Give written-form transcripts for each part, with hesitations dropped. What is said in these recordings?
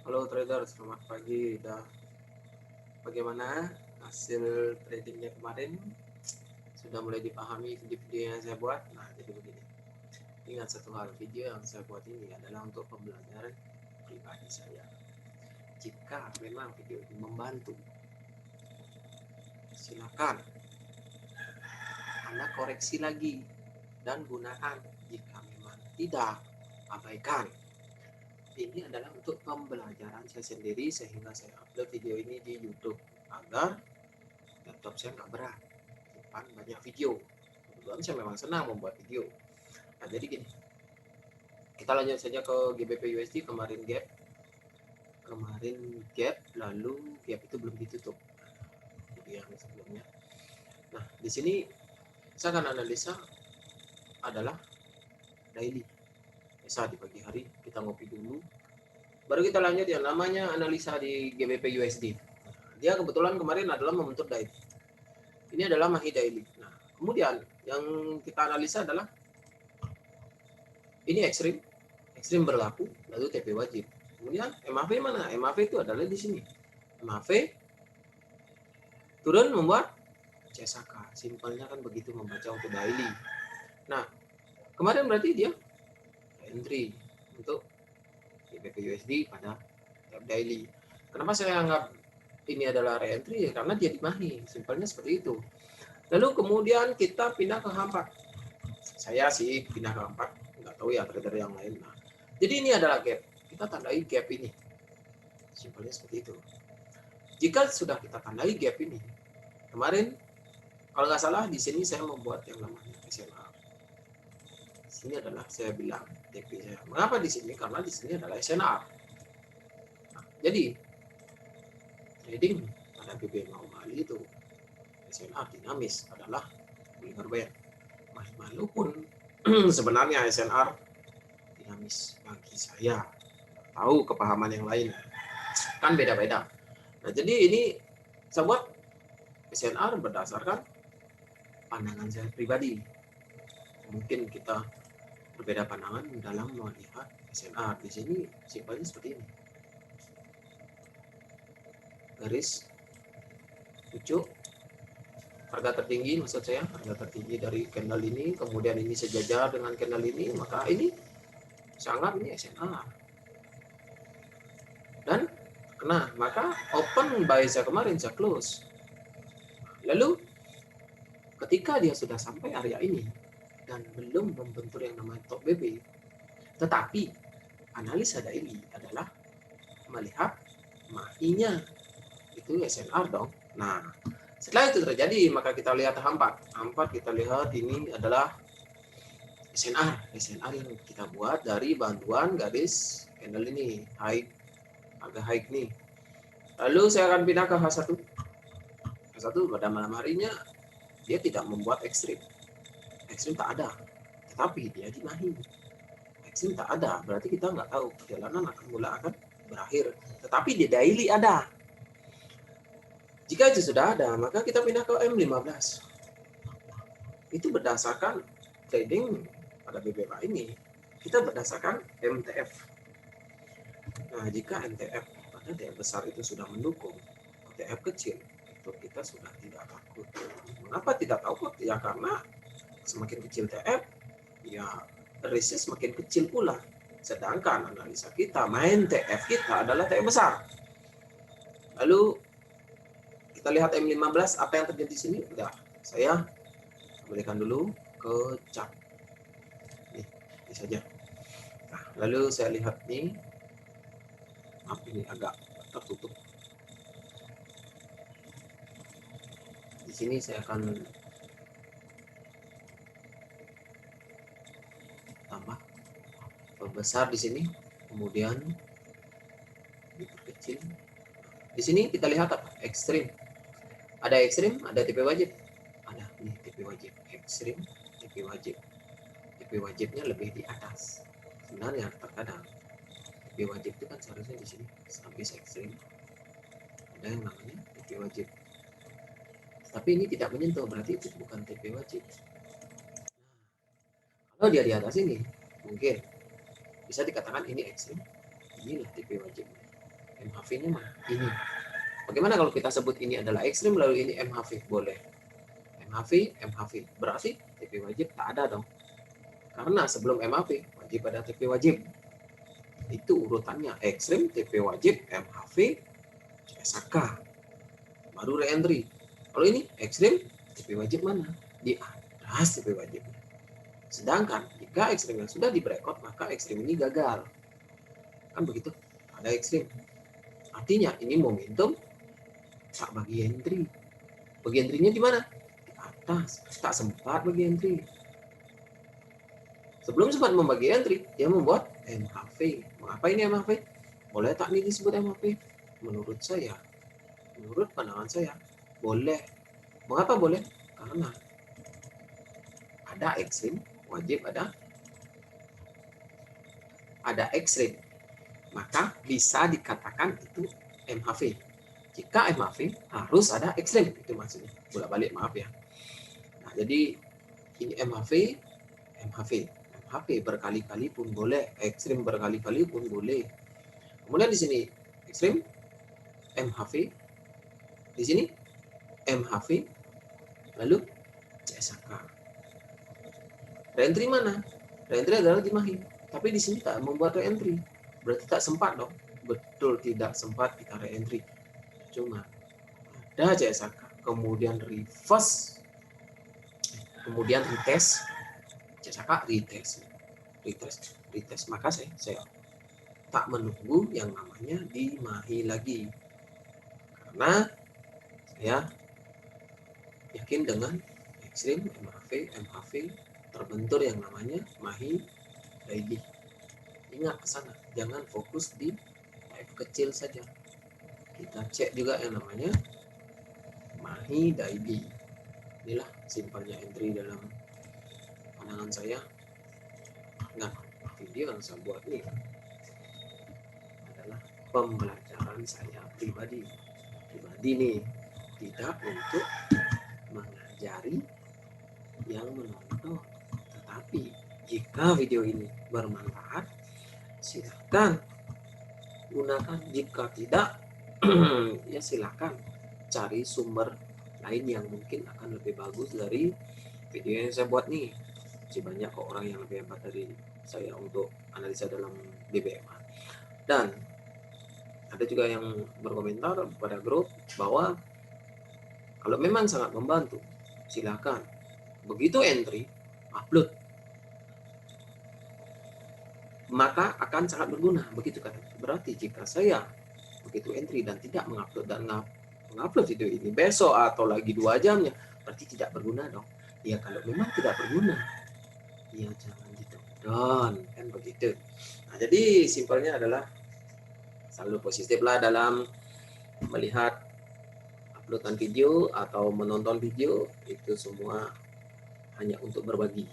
Halo trader, selamat pagi. Bagaimana hasil tradingnya kemarin? Sudah mulai dipahami di video yang saya buat? Nah, jadi begini. Ingat satu hal, video yang saya buat ini adalah untuk pembelajaran pribadi saya. Jika memang video ini membantu, silakan Anda koreksi lagi dan gunakan. Jika memang tidak, abaikan. Ini adalah untuk pembelajaran saya sendiri sehingga saya upload video ini di YouTube agar laptop saya nggak berat, simpan banyak video. Kebetulan saya memang senang membuat video. Nah, jadi gini, kita lanjut saja ke GBP USD. Kemarin gap, lalu gap itu belum ditutup. Jadi yang sebelumnya. Nah, di sini saya akan analisa adalah daily. Biasa di pagi hari kita ngopi dulu, baru kita lanjut yang namanya analisa di GBP USD. Dia kebetulan kemarin adalah membentuk daily. Ini adalah mahi daily. Nah, kemudian yang kita analisa adalah ini ekstrim berlaku, lalu TP wajib. Kemudian MAV mana? MAV itu adalah di sini. MAV turun membuat CSK. Simpelnya kan begitu membaca untuk daily. Nah, kemarin berarti dia entry untuk GBP USD pada daily. Kenapa saya anggap ini adalah re-entry? Ya, karena dia di mahi. Simpelnya seperti itu. Lalu kemudian kita pindah ke H4. Saya sih pindah ke H4. Nggak tahu ya trader yang lain. Nah, jadi ini adalah gap. Kita tandai gap ini. Simpelnya seperti itu. Jika sudah kita tandai gap ini, kemarin kalau nggak salah di sini saya membuat yang namanya SNR. Di sini adalah saya bilang TP saya. Mengapa di sini? Karena di sini adalah SNR. Nah, jadi trading pada BB Mali itu SNR dinamis adalah Bollinger Band. Walaupun sebenarnya SNR dinamis bagi saya, tahu kepahaman yang lain kan beda-beda. Nah, jadi ini saya buat SNR berdasarkan pandangan saya pribadi. Mungkin kita berbeda pandangan dalam melihat SNR. Di sini simpelnya seperti ini. Garis pucuk harga tertinggi, maksud saya harga tertinggi dari candle ini, kemudian ini sejajar dengan candle ini, maka ini saya anggap ini SNR. Dan kena, maka open buy saya kemarin saya close. Lalu ketika dia sudah sampai area ini dan belum membentuk yang namanya top BB, tetapi analisa daily adalah melihat mahinya itu SNR dong. Nah, setelah itu terjadi maka kita lihat H4. H4 kita lihat ini adalah SNR yang kita buat dari bantuan garis candle ini high, agak high nih. Lalu saya akan pindah ke H1. H1 pada malam harinya dia tidak membuat ekstrim tak ada, tetapi dia di mahi. Ekstrim tak ada, berarti kita nggak tahu perjalanan akan berakhir. Tetapi di daily ada. Jika itu sudah ada, maka kita pindah ke M15. Itu berdasarkan trading pada BBK ini, kita berdasarkan MTF. Nah, jika MTF pada TF besar itu sudah mendukung, TF kecil itu kita sudah tidak takut. Mengapa tidak takut? Ya karena semakin kecil TF, ya risknya semakin kecil pula. Sedangkan analisa kita main TF kita adalah TF besar. Lalu kita lihat M15 apa yang terjadi di sini? Udah, saya kembalikan dulu ke chart. Nih, ini saja. Nah, lalu saya lihat nih, maaf ini agak tertutup. Di sini saya akan tambah perbesar di sini, kemudian diperkecil. Di sini kita lihat apa? Ekstrim. Ada ekstrim, ada TP wajib. Ada nih TP wajib, ekstrim, TP wajib. TP wajibnya lebih di atas. Sebenarnya terkadang TP wajib itu kan seharusnya di sini sampai ekstrim. Ada yang namanya TP wajib. Tapi ini tidak menyentuh, berarti itu bukan TP wajib. Kalau dia di atas ini, mungkin bisa dikatakan ini ekstrim. Inilah TP wajib. MHV-nya mana? Ini. Bagaimana kalau kita sebut ini adalah ekstrim lalu ini MHV? Boleh. MHV. Berarti TP wajib tak ada dong. Karena sebelum MHV wajib ada TP wajib. Itu urutannya. Ekstrim, TP wajib, MHV, CSAK. Baru reentry. Kalau ini ekstrim, TP wajib mana? Di atas TP wajibnya. Sedangkan jika ekstrim yang sudah di breakout, maka ekstrim ini gagal. Kan begitu? Ada ekstrim. Artinya ini momentum tak bagi entry. Bagi entry-nya di mana? Di atas. Tak sempat bagi entry. Sebelum sempat membagi entry, dia membuat MHV. Mengapa ini MHV? Boleh tak ini disebut MHV? Menurut saya, menurut pandangan saya, boleh. Mengapa boleh? Karena ada ekstrim, wajib ada ekstrim. Maka bisa dikatakan itu MHV. Jika MHV harus ada ekstrim, itu maksudnya. Bolak-balik, maaf ya. Nah, jadi ini MHV berkali-kali pun boleh, ekstrim berkali-kali pun boleh. Kemudian di sini ekstrim MHV, di sini MHV, lalu CSAK. Reentry mana? Reentry adalah di Mahi, tapi di sini tak membuat reentry, berarti tak sempat dong. Betul, tidak sempat kita reentry. Cuma ada CSAK, kemudian reverse, kemudian retest, CSAK retest. Maka saya tak menunggu yang namanya di Mahi lagi, karena saya yakin dengan ekstrim MHV terbentur yang namanya Mahi daily. Ingat ke sana, jangan fokus di F kecil saja. Kita cek juga yang namanya Mahi daily. Inilah simpelnya entry dalam pandangan saya. Nah, video yang saya buat ini adalah pembelajaran saya pribadi nih, tidak untuk mengajari yang menonton. Tetapi jika video ini bermanfaat, silakan gunakan. Jika tidak, ya silakan cari sumber lain yang mungkin akan lebih bagus dari video yang saya buat nih. Masih banyak kok orang yang lebih hebat dari saya untuk analisa dalam BBMA. Dan ada juga yang berkomentar pada grup bahwa kalau memang sangat membantu, silakan. Begitu entry, upload, maka akan sangat berguna. Begitu kan? Berarti jika saya begitu entry dan tidak mengupload video ini besok atau lagi 2 jamnya, berarti tidak berguna dong. Ya kalau memang tidak berguna, ya jangan ditonton, kan begitu. Nah, jadi simpelnya adalah selalu positiflah dalam melihat uploadan video atau menonton video, itu semua hanya untuk berbagi.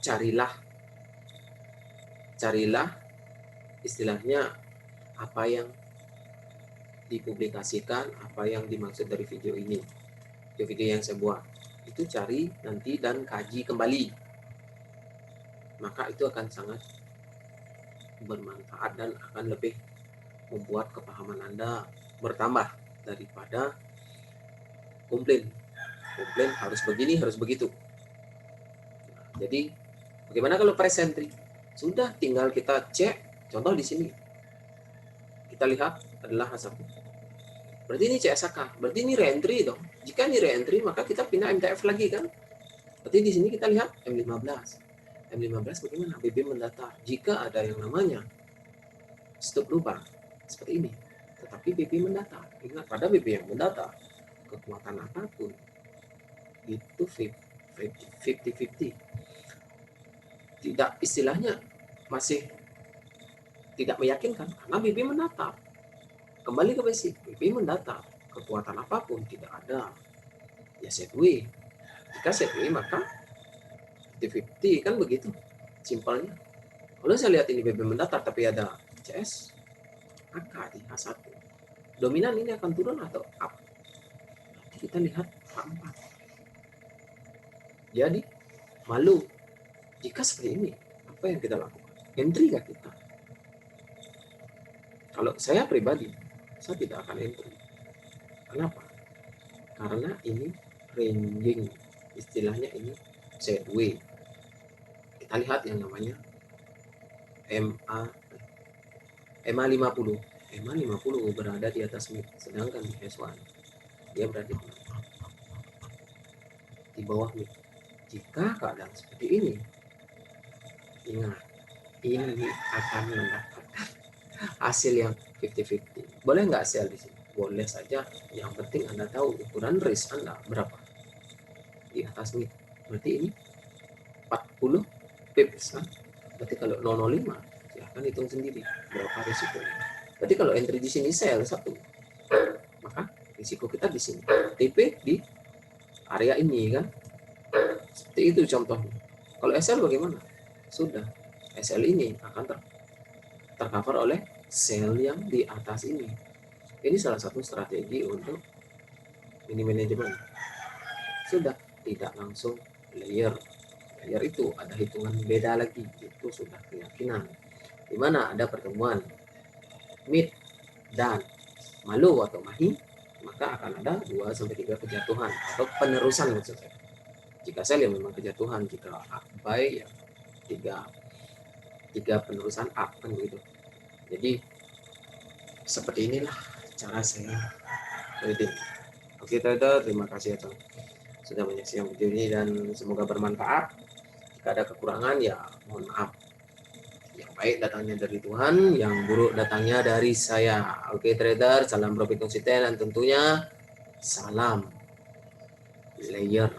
Carilah istilahnya apa yang dipublikasikan, apa yang dimaksud dari video ini, video yang saya buat itu cari nanti dan kaji kembali, maka itu akan sangat bermanfaat dan akan lebih membuat kepahaman Anda bertambah daripada komplain harus begini, harus begitu. Nah, jadi bagaimana kalau press entry? Sudah tinggal kita cek, contoh di sini kita lihat adalah H1. Berarti ini CSAK, berarti ini reentry dong. Jika ini reentry, maka kita pindah MTF lagi kan? Berarti di sini kita lihat M15. M15 bagaimana? BB mendatar. Jika ada yang namanya stop lubang seperti ini, tetapi BB mendatar. Ingat, pada BB yang mendatar, kekuatan apapun itu 50-50. Tidak, istilahnya masih tidak meyakinkan karena BB mendatar. Kembali ke basic, BB mendatar, kekuatan apapun tidak ada, ya setway. Jika setway maka 50-50, kan begitu simpelnya. Kalau saya lihat ini BB mendatar tapi ada CS AK di H1, dominan ini akan turun atau up? Nanti kita lihat H4. Jadi malu jika seperti ini, apa yang kita lakukan? Entry kah kita? Kalau saya pribadi, saya tidak akan entry. Kenapa? Karena ini ranging, istilahnya ini sideways. Kita lihat yang namanya MA50. MA50 berada di atas mid, sedangkan di S1 dia berada di bawah mid. Jika keadaan seperti ini, ingat, ini akan mendapatkan hasil yang 50-50. Boleh nggak sell di sini? Boleh saja. Yang penting Anda tahu ukuran risk Anda berapa. Di atas mid. Berarti ini 40 pips kan? Berarti kalau 005, silahkan hitung sendiri berapa risikonya. Berarti kalau entry di sini sell 1, maka risiko kita di sini. TP di area ini kan? Seperti itu contohnya. Kalau SL bagaimana? Sudah, SL ini akan tercover oleh sell yang di atas ini. Ini salah satu strategi untuk ini manajemen. Sudah, tidak langsung layer. Layer itu ada hitungan beda lagi, itu sudah keyakinan. Di mana ada pertemuan mid dan malu atau mahi, maka akan ada 2-3 kejatuhan atau penerusan maksud saya. Jika sell yang memang kejatuhan, jika buy ya 3 penerusan up kan begitu. Jadi seperti inilah cara saya trading. Oke trader, terima kasih ya sudah menyaksikan video ini dan semoga bermanfaat. Jika ada kekurangan ya mohon maaf. Yang baik datangnya dari Tuhan, yang buruk datangnya dari saya. Oke trader, salam profit konsisten dan tentunya salam layer.